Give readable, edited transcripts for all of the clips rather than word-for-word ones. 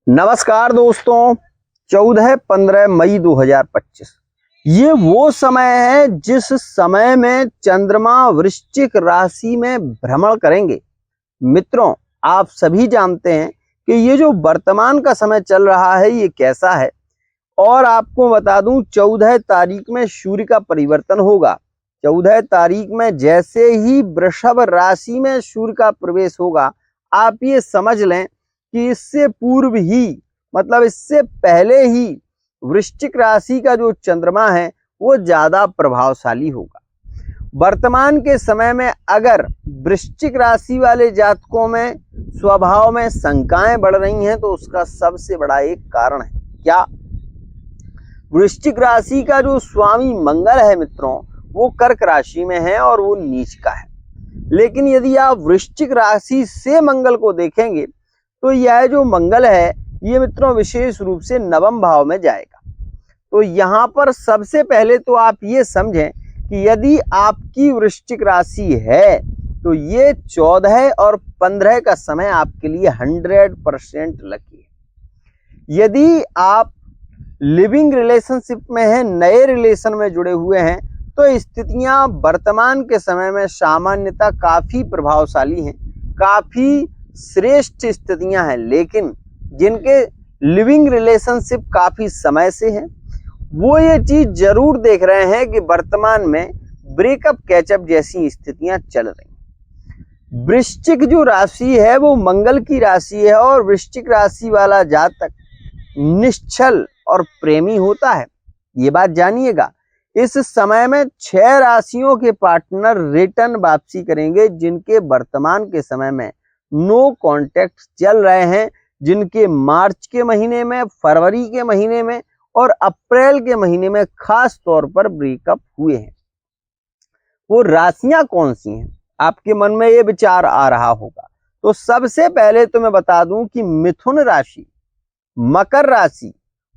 नमस्कार दोस्तों। 14-15 मई 2025 ये वो समय है जिस समय में चंद्रमा वृश्चिक राशि में भ्रमण करेंगे। मित्रों, आप सभी जानते हैं कि ये जो वर्तमान का समय चल रहा है ये कैसा है। और आपको बता दूं, 14 तारीख में सूर्य का परिवर्तन होगा। 14 तारीख में जैसे ही वृषभ राशि में सूर्य का प्रवेश होगा, आप ये समझ लें कि इससे पूर्व ही, मतलब इससे पहले ही वृश्चिक राशि का जो चंद्रमा है वो ज्यादा प्रभावशाली होगा। वर्तमान के समय में अगर वृश्चिक राशि वाले जातकों में स्वभाव में शंकाएं बढ़ रही हैं तो उसका सबसे बड़ा एक कारण है क्या? वृश्चिक राशि का जो स्वामी मंगल है मित्रों, वो कर्क राशि में है और वो नीच का है। लेकिन यदि आप वृश्चिक राशि से मंगल को देखेंगे तो यह जो मंगल है ये मित्रों विशेष रूप से नवम भाव में जाएगा। तो यहाँ पर सबसे पहले तो आप ये समझें कि यदि आपकी वृश्चिक राशि है तो ये 14 और 15 का समय आपके लिए 100% लकी है। यदि आप लिविंग रिलेशनशिप में हैं, नए रिलेशन में जुड़े हुए हैं, तो स्थितियां वर्तमान के समय में सामान्यतः काफी प्रभावशाली हैं, काफी श्रेष्ठ स्थितियां हैं। लेकिन जिनके लिविंग रिलेशनशिप काफी समय से हैं, वो ये चीज जरूर देख रहे हैं कि वर्तमान में ब्रेकअप कैचअप जैसी स्थितियां चल रही। वृश्चिक जो राशि है वो मंगल की राशि है और वृश्चिक राशि वाला जातक निश्चल और प्रेमी होता है। ये बात जानिएगा। इस समय में 6 राशियों के पार्टनर रिटर्न वापसी करेंगे, जिनके वर्तमान के समय में नो कॉन्टैक्ट चल रहे हैं, जिनके मार्च के महीने में, फरवरी के महीने में और अप्रैल के महीने में खास तौर पर ब्रेकअप हुए हैं। वो राशियां कौन सी हैं? आपके मन में ये विचार आ रहा होगा। तो सबसे पहले तो मैं बता दूं कि मिथुन राशि, मकर राशि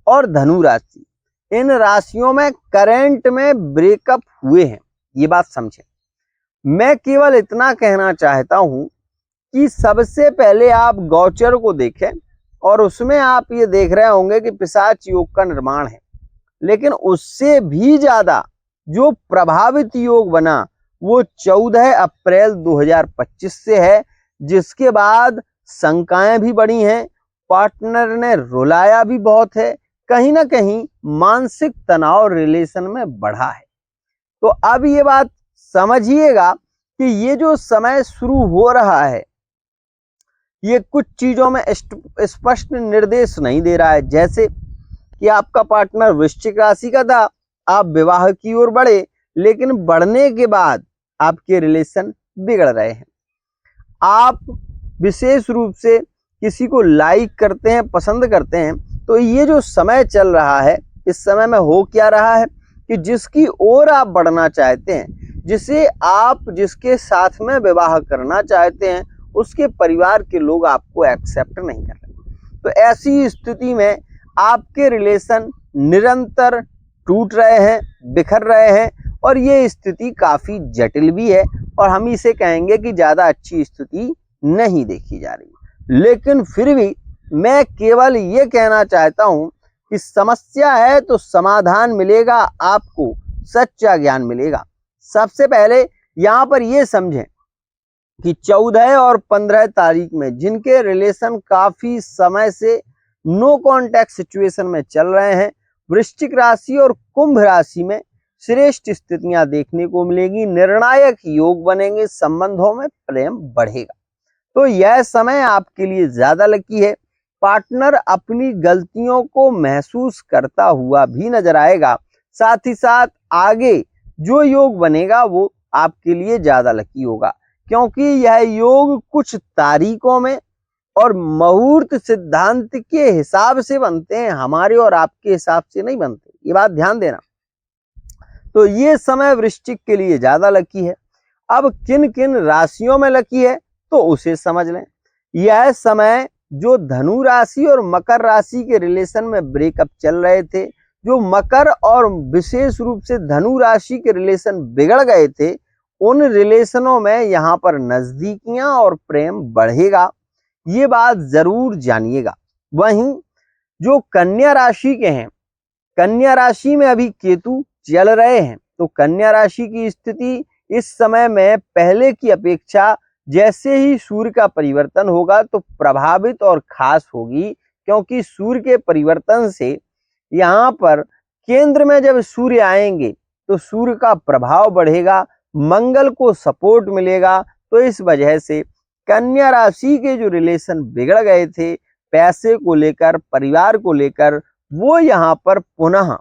और धनु राशि, इन राशियों में करंट में ब्रेकअप हुए हैं। ये बात समझें। मैं केवल इतना कहना चाहता हूं कि सबसे पहले आप गोचर को देखें और उसमें आप ये देख रहे होंगे कि पिशाच योग का निर्माण है। लेकिन उससे भी ज्यादा जो प्रभावित योग बना वो 14 अप्रैल 2025 से है, जिसके बाद शंकाएं भी बढ़ी हैं, पार्टनर ने रुलाया भी बहुत है, कहीं ना कहीं मानसिक तनाव रिलेशन में बढ़ा है। तो अब ये बात समझिएगा कि ये जो समय शुरू हो रहा है ये कुछ चीजों में स्पष्ट निर्देश नहीं दे रहा है। जैसे कि आपका पार्टनर वृश्चिक राशि का था, आप विवाह की ओर बढ़े, लेकिन बढ़ने के बाद आपके रिलेशन बिगड़ रहे हैं। आप विशेष रूप से किसी को लाइक करते हैं, पसंद करते हैं, तो ये जो समय चल रहा है, इस समय में हो क्या रहा है कि जिसकी ओर आप बढ़ना चाहते हैं, जिसके साथ में विवाह करना चाहते हैं, उसके परिवार के लोग आपको एक्सेप्ट नहीं कर रहे। तो ऐसी स्थिति में आपके रिलेशन निरंतर टूट रहे हैं, बिखर रहे हैं और ये स्थिति काफी जटिल भी है और हम इसे कहेंगे कि ज्यादा अच्छी स्थिति नहीं देखी जा रही। लेकिन फिर भी मैं केवल ये कहना चाहता हूं कि समस्या है तो समाधान मिलेगा, आपको सच्चा ज्ञान मिलेगा। सबसे पहले यहां पर ये समझें कि 14 और 15 तारीख में जिनके रिलेशन काफी समय से नो कॉन्टैक्ट सिचुएशन में चल रहे हैं, वृश्चिक राशि और कुंभ राशि में श्रेष्ठ स्थितियां देखने को मिलेगी, निर्णायक योग बनेंगे, संबंधों में प्रेम बढ़ेगा। तो यह समय आपके लिए ज्यादा लकी है। पार्टनर अपनी गलतियों को महसूस करता हुआ भी नजर आएगा। साथ ही साथ आगे जो योग बनेगा वो आपके लिए ज्यादा लकी होगा, क्योंकि यह योग कुछ तारीखों में और मुहूर्त सिद्धांत के हिसाब से बनते हैं, हमारे और आपके हिसाब से नहीं बनते। ये बात ध्यान देना। तो ये समय वृश्चिक के लिए ज्यादा लकी है। अब किन किन राशियों में लकी है तो उसे समझ लें। यह समय जो धनु राशि और मकर राशि के रिलेशन में ब्रेकअप चल रहे थे, जो मकर और विशेष रूप से धनु राशि के रिलेशन बिगड़ गए थे, उन रिलेशनों में यहाँ पर नजदीकियां और प्रेम बढ़ेगा। ये बात जरूर जानिएगा। वहीं जो कन्या राशि के हैं, कन्या राशि में अभी केतु चल रहे हैं, तो कन्या राशि की स्थिति इस समय में पहले की अपेक्षा जैसे ही सूर्य का परिवर्तन होगा तो प्रभावित और खास होगी, क्योंकि सूर्य के परिवर्तन से यहाँ पर केंद्र में जब सूर्य आएंगे तो सूर्य का प्रभाव बढ़ेगा, मंगल को सपोर्ट मिलेगा। तो इस वजह से कन्या राशि के जो रिलेशन बिगड़ गए थे पैसे को लेकर, परिवार को लेकर, वो यहाँ पर पुनः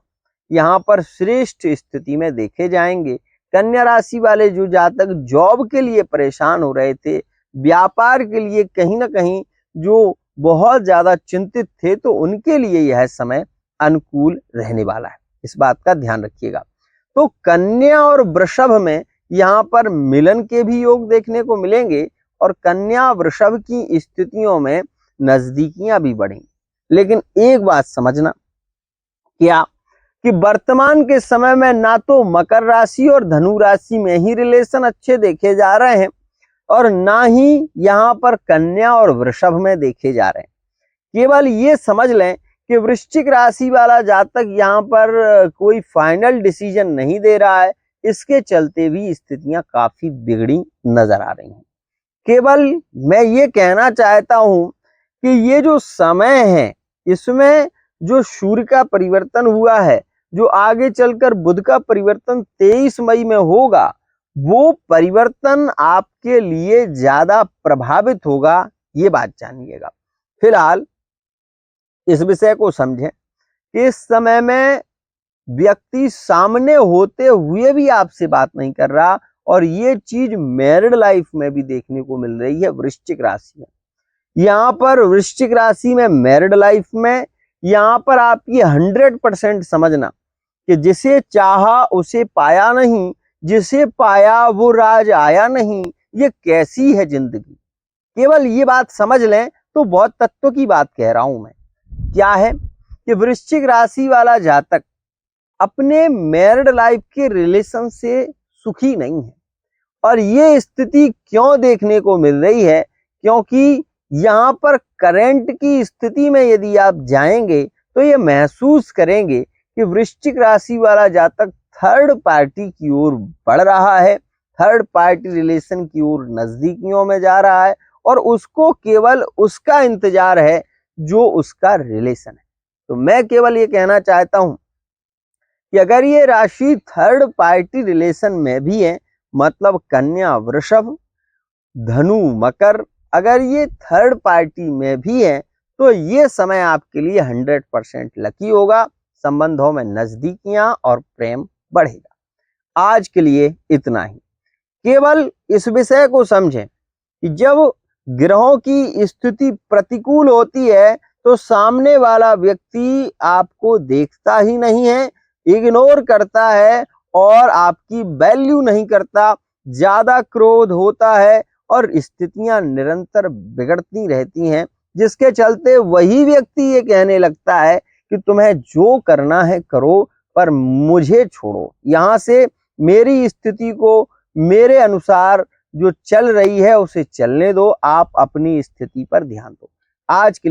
यहाँ पर श्रेष्ठ स्थिति में देखे जाएंगे। कन्या राशि वाले जो जातक जॉब के लिए परेशान हो रहे थे, व्यापार के लिए कहीं ना कहीं जो बहुत ज्यादा चिंतित थे, तो उनके लिए यह समय अनुकूल रहने वाला है, इस बात का ध्यान रखिएगा। तो कन्या और वृषभ में यहाँ पर मिलन के भी योग देखने को मिलेंगे और कन्या वृषभ की स्थितियों में नजदीकियां भी बढ़ेंगी। लेकिन एक बात समझना, क्या कि वर्तमान के समय में ना तो मकर राशि और धनु राशि में ही रिलेशन अच्छे देखे जा रहे हैं और ना ही यहाँ पर कन्या और वृषभ में देखे जा रहे हैं। केवल ये समझ लें कि वृश्चिक राशि वाला जातक यहाँ पर कोई फाइनल डिसीजन नहीं दे रहा है, इसके चलते भी स्थितियां काफी बिगड़ी नजर आ रही हैं। केवल मैं ये कहना चाहता हूं कि ये जो समय है इसमें जो सूर्य का परिवर्तन हुआ है, जो आगे चलकर बुध का परिवर्तन 23 मई में होगा, वो परिवर्तन आपके लिए ज्यादा प्रभावित होगा, ये बात जानिएगा। फिलहाल इस विषय को समझें कि इस समय में व्यक्ति सामने होते हुए भी आपसे बात नहीं कर रहा और ये चीज मैरिड लाइफ में भी देखने को मिल रही है वृश्चिक राशि में। यहाँ पर वृश्चिक राशि में मैरिड लाइफ में यहाँ पर आप ये 100% समझना कि जिसे चाहा उसे पाया नहीं, जिसे पाया वो राज आया नहीं, ये कैसी है जिंदगी। केवल ये बात समझ लें तो बहुत तत्व की बात कह रहा हूं मैं। क्या है कि वृश्चिक राशि वाला जातक अपने मैरिड लाइफ के रिलेशन से सुखी नहीं है और ये स्थिति क्यों देखने को मिल रही है, क्योंकि यहाँ पर करंट की स्थिति में यदि आप जाएंगे तो ये महसूस करेंगे कि वृश्चिक राशि वाला जातक थर्ड पार्टी की ओर बढ़ रहा है, थर्ड पार्टी रिलेशन की ओर नजदीकियों में जा रहा है और उसको केवल उसका इंतजार है जो उसका रिलेशन है। तो मैं केवल ये कहना चाहता हूं कि अगर ये राशि थर्ड पार्टी रिलेशन में भी है, मतलब कन्या वृषभ, धनु मकर, अगर ये थर्ड पार्टी में भी है तो ये समय आपके लिए 100% लकी होगा, संबंधों में नजदीकियां और प्रेम बढ़ेगा। आज के लिए इतना ही। केवल इस विषय को समझें कि जब ग्रहों की स्थिति प्रतिकूल होती है तो सामने वाला व्यक्ति आपको देखता ही नहीं है, इग्नोर करता है और आपकी वैल्यू नहीं करता, ज्यादा क्रोध होता है और स्थितियां निरंतर बिगड़ती रहती हैं, जिसके चलते वही व्यक्ति ये कहने लगता है कि तुम्हें जो करना है करो पर मुझे छोड़ो, यहाँ से मेरी स्थिति को मेरे अनुसार जो चल रही है उसे चलने दो, आप अपनी स्थिति पर ध्यान दो। आज के लिए